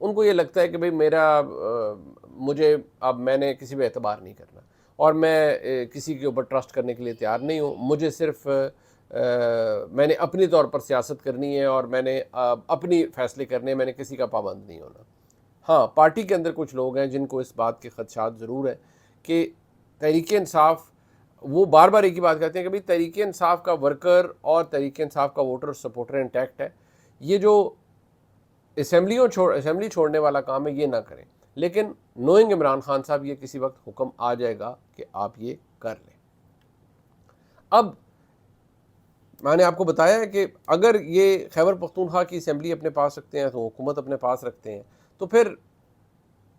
ان کو یہ لگتا ہے کہ بھئی مجھے اب میں نے کسی پہ اعتبار نہیں کرنا اور میں کسی کے اوپر ٹرسٹ کرنے کے لیے تیار نہیں ہوں، مجھے صرف میں نے اپنی طور پر سیاست کرنی ہے اور میں نے اپنی فیصلے کرنے ہیں، میں نے کسی کا پابند نہیں ہونا۔ ہاں، پارٹی کے اندر کچھ لوگ ہیں جن کو اس بات کے خدشات ضرور ہیں کہ تحریک انصاف، وہ بار بار ایک ہی بات کہتے ہیں کہ بھئی تحریک انصاف کا ورکر اور تحریک انصاف کا ووٹر سپورٹر انٹیکٹ ہے، یہ جو اسمبلی چھوڑنے والا کام ہے یہ نہ کریں، لیکن نوئنگ عمران خان صاحب یہ کسی وقت حکم آ جائے گا کہ آپ یہ کر لیں۔ اب میں نے آپ کو بتایا ہے کہ اگر یہ خیبر پختونخوا کی اسمبلی اپنے پاس رکھتے ہیں تو حکومت اپنے پاس رکھتے ہیں تو پھر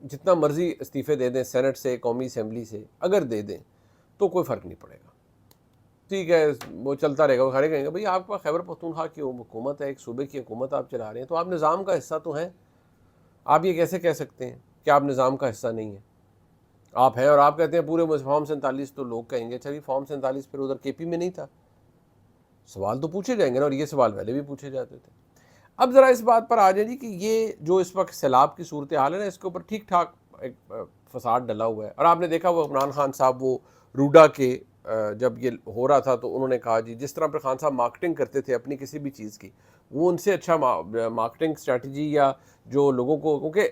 جتنا مرضی استعفے دے دیں سینٹ سے، قومی اسمبلی سے، اگر دے دیں تو کوئی فرق نہیں پڑے گا، ٹھیک ہے، وہ چلتا رہے گا۔ وہ کھڑے کہیں گے بھئی آپ کا خیبر پختونخوا کی حکومت ہے، ایک صوبے کی حکومت آپ چلا رہے ہیں تو آپ نظام کا حصہ تو ہیں، آپ یہ کیسے کہہ سکتے ہیں کہ آپ نظام کا حصہ نہیں ہیں؟ آپ ہیں اور آپ کہتے ہیں پورے فارم 47 تو لوگ کہیں گے اچھا جی فارم 47 پھر ادھر کے پی میں نہیں تھا، سوال تو پوچھے جائیں گے نا، اور یہ سوال پہلے بھی پوچھے جاتے تھے۔ اب ذرا اس بات پر آ جائیں جی کہ یہ جو اس وقت سیلاب کی صورتحال ہے نا، اس کے اوپر ٹھیک ٹھاک ایک فساد ڈلا ہوا ہے، اور آپ نے دیکھا وہ عمران خان صاحب وہ روڈا کے جب یہ ہو رہا تھا تو انہوں نے کہا جی جس طرح پر خان صاحب مارکیٹنگ کرتے تھے اپنی کسی بھی چیز کی، وہ ان سے اچھا مارکیٹنگ اسٹریٹجی یا جو لوگوں کو، کیونکہ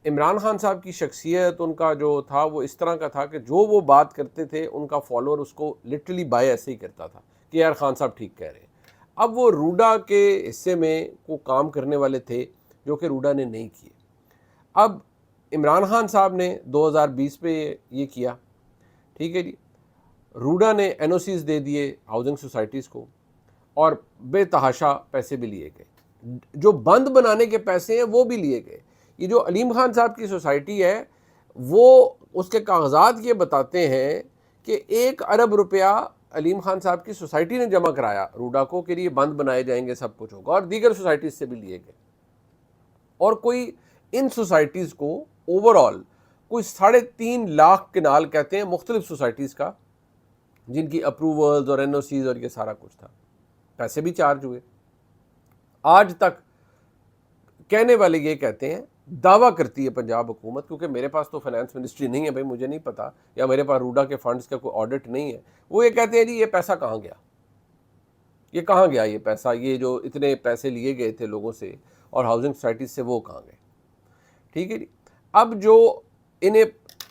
عمران خان صاحب کی شخصیت ان کا جو تھا وہ اس طرح کا تھا کہ جو وہ بات کرتے تھے ان کا فالوور اس کو لٹرلی بائے ایسے ہی کرتا تھا کہ یار خان صاحب ٹھیک کہہ رہے ہیں۔ اب وہ روڈا کے حصے میں وہ کام کرنے والے تھے جو کہ روڈا نے نہیں کیے۔ اب عمران خان صاحب نے 2020 پہ یہ کیا، ٹھیک ہے جی، روڈا نے این او سیز دے دیے ہاؤسنگ سوسائٹیز کو اور بے تحاشا پیسے بھی لیے گئے، جو بند بنانے کے پیسے ہیں وہ بھی لیے گئے۔ یہ جو علیم خان صاحب کی سوسائٹی ہے وہ اس کے کاغذات یہ بتاتے ہیں کہ 1 ارب روپیہ علیم خان صاحب کی سوسائٹی نے جمع کرایا روڈا کو کہ یہ بند بنائے جائیں گے، سب کچھ ہوگا، اور دیگر سوسائٹیز سے بھی لیے گئے، اور کوئی ان سوسائٹیز کو اوور آل کوئی 3.5 لاکھ کنال کہتے ہیں مختلف سوسائٹیز کا، جن کی اپروولز اور این او سیز اور یہ سارا کچھ تھا، پیسے بھی چارج ہوئے۔ آج تک کہنے والے یہ کہتے ہیں، دعویٰ کرتی ہے پنجاب حکومت، کیونکہ میرے پاس تو فائنانس منسٹری نہیں ہے بھائی، مجھے نہیں پتا، یا میرے پاس روڈا کے فنڈز کا کوئی آڈٹ نہیں ہے، وہ یہ کہتے ہیں جی یہ پیسہ کہاں گیا، یہ کہاں گیا یہ پیسہ، یہ جو اتنے پیسے لیے گئے تھے لوگوں سے اور ہاؤسنگ سوسائٹیز سے وہ کہاں گئے، ٹھیک ہے جی۔ اب انہیں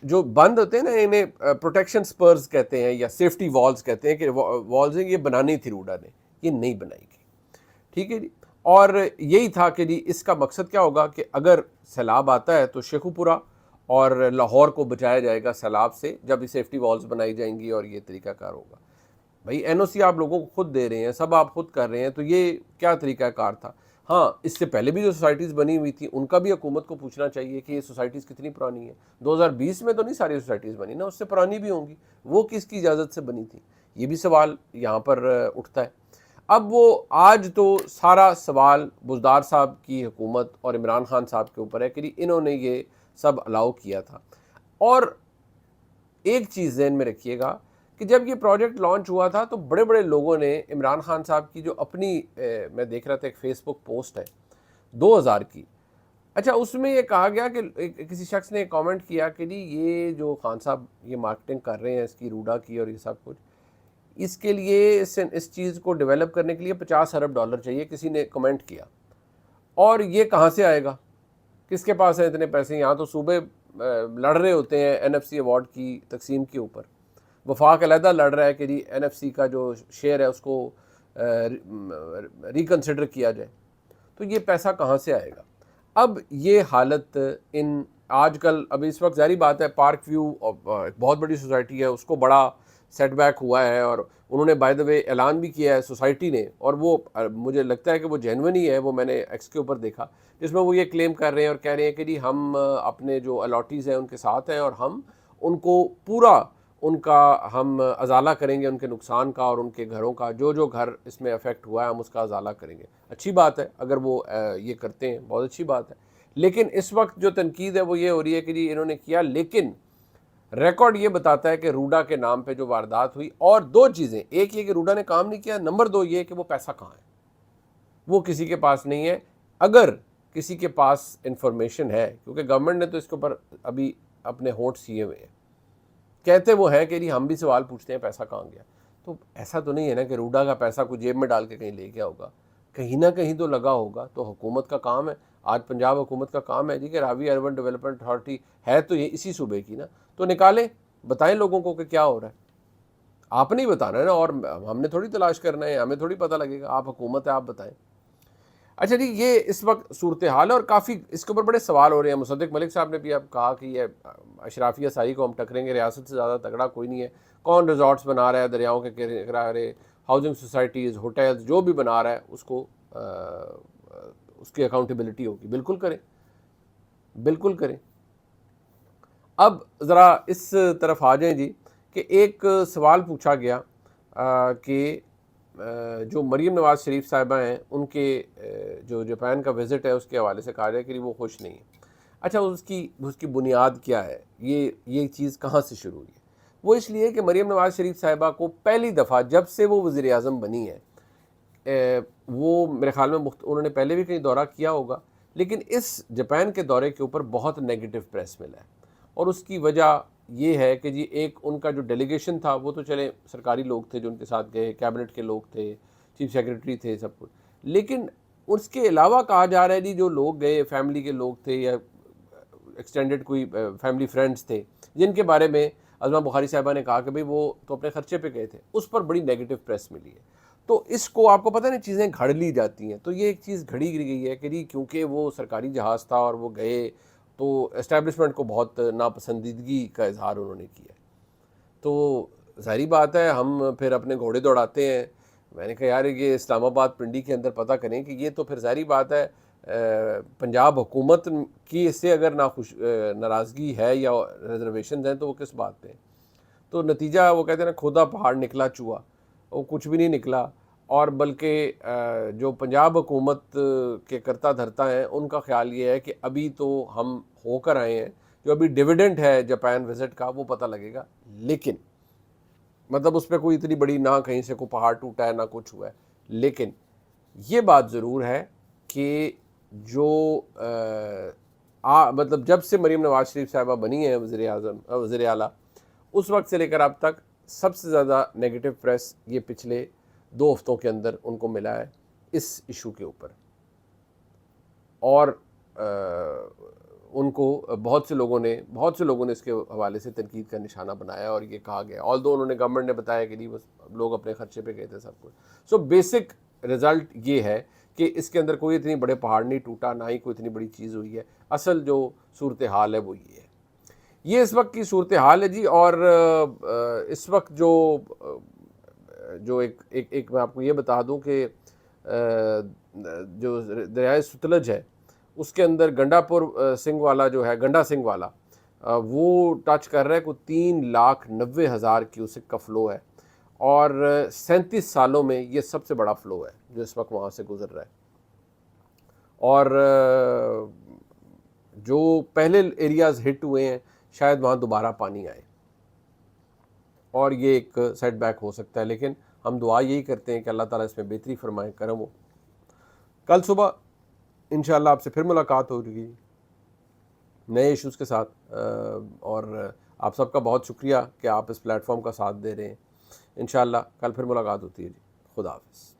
جو بند ہوتے ہیں نا، انہیں پروٹیکشن سپرز کہتے ہیں یا سیفٹی والز کہتے ہیں کہ والز یہ بنانی تھی روڈا نے، یہ نہیں بنائی گئی، ٹھیک ہے جی۔ اور یہی تھا کہ جی اس کا مقصد کیا ہوگا کہ اگر سیلاب آتا ہے تو شیخو پورہ اور لاہور کو بچایا جائے گا سیلاب سے، جب یہ سیفٹی والز بنائی جائیں گی اور یہ طریقہ کار ہوگا۔ بھائی این او سی آپ لوگوں کو خود دے رہے ہیں، سب آپ خود کر رہے ہیں، تو یہ کیا طریقہ کار تھا؟ ہاں، اس سے پہلے بھی جو سوسائٹیز بنی ہوئی تھیں ان کا بھی حکومت کو پوچھنا چاہیے کہ یہ سوسائٹیز کتنی پرانی ہیں۔ 2020 میں تو نہیں ساری سوسائٹیز بنی نا، اس سے پرانی بھی ہوں گی، وہ کس کی اجازت سے بنی تھی؟ یہ بھی سوال یہاں پر اٹھتا ہے۔ اب وہ آج تو سارا سوال بزدار صاحب کی حکومت اور عمران خان صاحب کے اوپر ہے کہ انہوں نے یہ سب الاؤ کیا تھا۔ اور ایک چیز ذہن میں رکھیے گا کہ جب یہ پروجیکٹ لانچ ہوا تھا تو بڑے بڑے لوگوں نے عمران خان صاحب کی جو اپنی میں دیکھ رہا تھا ایک فیس بک پوسٹ ہے 2000 کی، اچھا اس میں یہ کہا گیا کہ کسی شخص نے کامنٹ کیا کہ جی یہ جو خان صاحب یہ مارکیٹنگ کر رہے ہیں اس کی روڈا کی اور یہ سب کچھ، اس کے لیے اس چیز کو ڈیولپ کرنے کے لیے 50 ارب ڈالر چاہیے، کسی نے کمنٹ کیا، اور یہ کہاں سے آئے گا، کس کے پاس ہیں اتنے پیسے؟ یہاں تو صوبے لڑ رہے ہوتے ہیں این ایف سی ایوارڈ کی تقسیم کے اوپر، وفاق علیحدہ لڑ رہا ہے کہ جی این ایف سی کا جو شیئر ہے اس کو ریکنسیڈر کیا جائے، تو یہ پیسہ کہاں سے آئے گا؟ اب یہ حالت آج کل اب اس وقت ظاہری بات ہے پارک ویو ایک بہت بڑی سوسائٹی ہے، اس کو بڑا سیٹ بیک ہوا ہے، اور انہوں نے بائی دا وے اعلان بھی کیا ہے سوسائٹی نے، اور وہ مجھے لگتا ہے کہ وہ جینون ہی ہے، وہ میں نے ایکس کے اوپر دیکھا جس میں وہ یہ کلیم کر رہے ہیں اور کہہ رہے ہیں کہ جی ہم اپنے جو الاٹیز ہیں ان کے ساتھ ہیں، اور ہم ان کو پورا ان کا ہم ازالہ کریں گے، ان کے نقصان کا اور ان کے گھروں کا، جو گھر اس میں افیکٹ ہوا ہے ہم اس کا ازالہ کریں گے۔ اچھی بات ہے اگر وہ یہ کرتے ہیں، بہت اچھی بات ہے، لیکن اس وقت جو تنقید ہے وہ یہ ہو رہی ہے کہ جی انہوں نے کیا، لیکن ریکارڈ یہ بتاتا ہے کہ روڈا کے نام پہ جو واردات ہوئی، اور دو چیزیں، ایک یہ کہ روڈا نے کام نہیں کیا، نمبر 2 یہ کہ وہ پیسہ کہاں ہے، وہ کسی کے پاس نہیں ہے۔ اگر کسی کے پاس انفارمیشن ہے، کیونکہ گورنمنٹ نے تو اس کے اوپر ابھی اپنے ہونٹ سیے ہوئے ہیں، کہتے وہ ہیں کہ ہم بھی سوال پوچھتے ہیں پیسہ کہاں گیا. تو ایسا تو نہیں ہے نا کہ روڈا کا پیسہ کوئی جیب میں ڈال کے کہیں لے گیا ہوگا، کہیں نہ کہیں تو لگا ہوگا. تو حکومت کا کام ہے، آج پنجاب حکومت کا کام ہے جی کہ راوی اربن ڈیولپمنٹ اتھارٹی ہے تو یہ اسی صوبے کی نا، تو نکالیں، بتائیں لوگوں کو کہ کیا ہو رہا ہے. آپ نہیں بتانا ہے نا، اور ہم نے تھوڑی تلاش کرنا ہے، ہمیں تھوڑی پتہ لگے گا، آپ حکومت ہے، آپ بتائیں. اچھا جی، یہ اس وقت صورتحال ہے اور کافی اس کے اوپر بڑے سوال ہو رہے ہیں. مصدق ملک صاحب نے بھی اب کہا کہ یہ اشرافیہ سائی کو ہم ٹکریں گے، ریاست سے زیادہ تگڑا کوئی نہیں ہے. کون ریزورٹس بنا رہا ہے دریاؤں کے کنارے، ہاؤسنگ سوسائٹیز، ہوٹلز، جو بھی بنا رہا ہے اس کو اس کی اکاؤنٹیبلٹی ہوگی. بالکل کریں، بالکل کریں. اب ذرا اس طرف آ جائیں جی کہ ایک سوال پوچھا گیا کہ جو مریم نواز شریف صاحبہ ہیں ان کے جو جاپان کا وزٹ ہے اس کے حوالے سے کہا جائے کہ وہ خوش نہیں ہیں. اچھا، اس کی بنیاد کیا ہے؟ یہ چیز کہاں سے شروع ہوئی ہے؟ وہ اس لیے کہ مریم نواز شریف صاحبہ کو پہلی دفعہ جب سے وہ وزیر اعظم بنی ہے، وہ میرے خیال میں انہوں نے پہلے بھی کہیں دورہ کیا ہوگا، لیکن اس جاپان کے دورے کے اوپر بہت نیگیٹو پریس ملا ہے. اور اس کی وجہ یہ ہے کہ جی ایک ان کا جو ڈیلیگیشن تھا وہ تو چلے سرکاری لوگ تھے جو ان کے ساتھ گئے، کیبنٹ کے لوگ تھے، چیف سیکرٹری تھے، سب کچھ، لیکن اس کے علاوہ کہا جا رہا ہے جی جو لوگ گئے فیملی کے لوگ تھے یا ایکسٹینڈڈ کوئی فیملی فرینڈز تھے جن کے بارے میں عظمہ بخاری صاحبہ نے کہا کہ بھئی وہ تو اپنے خرچے پہ گئے تھے، اس پر بڑی نیگیٹو پریس ملی ہے. تو اس کو آپ کو پتہ نہیں چیزیں گھڑ لی جاتی ہیں، تو یہ ایک چیز گھڑی گئی ہے کہ جی کیونکہ وہ سرکاری جہاز تھا اور وہ گئے تو اسٹیبلشمنٹ کو بہت ناپسندیدگی کا اظہار انہوں نے کیا. تو ظاہری بات ہے ہم پھر اپنے گھوڑے دوڑاتے ہیں. میں نے کہا یار یہ اسلام آباد پنڈی کے اندر پتہ کریں کہ یہ تو پھر ظاہری بات ہے پنجاب حکومت کی اس سے اگر ناراضگی ہے یا ریزرویشنز ہیں تو وہ کس بات پہ ہیں. تو نتیجہ وہ کہتے ہیں نا کھودا پہاڑ نکلا چوہا، وہ کچھ بھی نہیں نکلا. اور بلکہ جو پنجاب حکومت کے کرتا دھرتا ہیں ان کا خیال یہ ہے کہ ابھی تو ہم ہو کر آئے ہیں، جو ابھی ڈیویڈنڈ ہے جاپان وزٹ کا وہ پتہ لگے گا. لیکن مطلب اس پہ کوئی اتنی بڑی نہ کہیں سے کوئی پہاڑ ٹوٹا ہے نہ کچھ ہوا ہے. لیکن یہ بات ضرور ہے کہ جو مطلب جب سے مریم نواز شریف صاحبہ بنی ہے وزیر اعلیٰ، اس وقت سے لے کر اب تک سب سے زیادہ نیگیٹو پریس یہ پچھلے 2 ہفتوں کے اندر ان کو ملا ہے اس ایشو کے اوپر. اور ان کو بہت سے لوگوں نے اس کے حوالے سے تنقید کا نشانہ بنایا اور یہ کہا گیا، آلدو انہوں نے گورنمنٹ نے بتایا کہ نہیں لوگ اپنے خرچے پہ گئے تھے سب کچھ. سو بیسک رزلٹ یہ ہے کہ اس کے اندر کوئی اتنی بڑے پہاڑ نہیں ٹوٹا، نہ ہی کوئی اتنی بڑی چیز ہوئی ہے. اصل جو صورتحال ہے وہ یہ ہے. یہ اس وقت کی صورتحال ہے جی. اور اس وقت جو ایک میں آپ کو یہ بتا دوں کہ جو دریائے ستلج ہے اس کے اندر گنڈا سنگھ والا جو ہے، گنڈا سنگھ والا وہ ٹچ کر رہا ہے کوئی 3,90,000 کیوسک کا فلو ہے، اور 37 سالوں میں یہ سب سے بڑا فلو ہے جو اس وقت وہاں سے گزر رہا ہے. اور جو پہلے ایریاز ہٹ ہوئے ہیں شاید وہاں دوبارہ پانی آئے اور یہ ایک سیٹ بیک ہو سکتا ہے. لیکن ہم دعا یہی کرتے ہیں کہ اللہ تعالیٰ اس میں بہتری فرمائے، کرم ہو. کل صبح انشاءاللہ آپ سے پھر ملاقات ہوگی نئے ایشوز کے ساتھ. اور آپ سب کا بہت شکریہ کہ آپ اس پلیٹ فارم کا ساتھ دے رہے ہیں. انشاءاللہ کل پھر ملاقات ہوتی ہے جی. خدا حافظ.